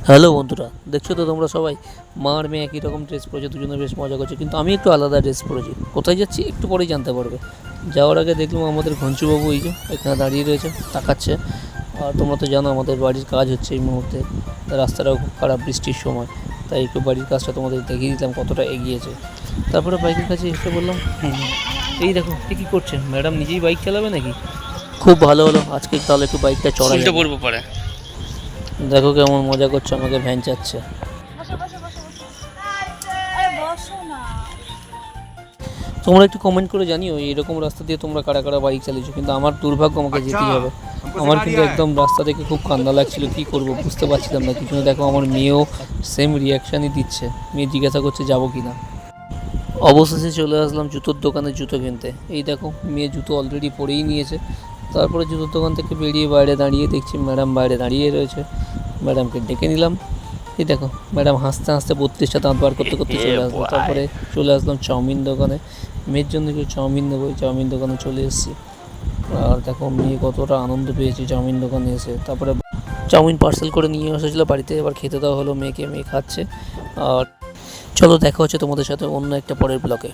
Hello বন্ধুরা, দেখছো তো তোমরা সবাই মা আর মেয়ে একই রকম ড্রেস পরেছে, দুজনে বেশ মজা করছে। কিন্তু আমি একটু আলাদা ড্রেস পরেছি। কোথায় যাচ্ছি একটু পরেই জানতে পারবে। যাওয়ার আগে দেখলাম আমাদের ঘঞ্চুবাবু এই যে এখানে দাঁড়িয়ে রয়েছে, তাকাচ্ছে। আর তোমরা তো জানো আমাদের বাড়ির কাজ হচ্ছে এই মুহূর্তে, রাস্তাটাও খুব খারাপ, বৃষ্টির সময়। তাই একটু বাড়ির কাজটা তোমাদের দেখিয়ে দিলাম কতটা এগিয়েছে। তারপরে বাইকের কাছে এসে বললাম এই দেখো এ কী করছে, ম্যাডাম নিজেই বাইক চালাবে নাকি? খুব ভালো হলো, আজকে তাহলে একটু বাইকটা চড়া উল্টে যাবে। পড়বো পরে। দেখো কেমন মজা করছে, আমাকে ভ্যান চাচ্ছে। তোমরা একটু কমেন্ট করে জানিও এরকম রাস্তা দিয়ে তোমরা কারা কারা বাইক চালিয়েছো। কিন্তু আমার দুর্ভাগ্য, আমাকে যেতেই হবে। আমার কিন্তু একদম রাস্তা দেখে খুব কান্না লাগছিল, কী করব বুঝতে পারছিলাম না কিছু। দেখো আমার মেয়েও সেম রিয়াকশানই দিচ্ছে, মেয়ে জিজ্ঞাসা করছে যাবো কি না। অবশেষে চলে আসলাম জুতোর দোকানে জুতো কিনতে। এই দেখো মেয়ে জুতো অলরেডি পরেই নিয়েছে। তারপরে জুতোর দোকান থেকে বেরিয়ে বাইরে দাঁড়িয়ে দেখছি ম্যাডাম বাইরে দাঁড়িয়ে রয়েছে। ম্যাডামকে ডেকে নিলাম। এই দেখো ম্যাডাম হাসতে হাসতে 32টা দাঁত বার করতে করতে চলে আসলো। তারপরে চলে আসলাম চাউমিন দোকানে, মেয়ের জন্য কিছু চাউমিন নেবো। চাউমিন দোকানে চলে এসেছি। আর দেখো মেয়ে কতটা আনন্দ পেয়েছি চাউমিন দোকানে এসে। তারপরে চাউমিন পার্সেল করে নিয়ে এসেছিলো বাড়িতে, এবার খেতে দেওয়া হলো মেয়েকে, মেয়ে খাচ্ছে। আর চলো দেখা হচ্ছে তোমাদের সাথে অন্য একটা পরের ব্লগে।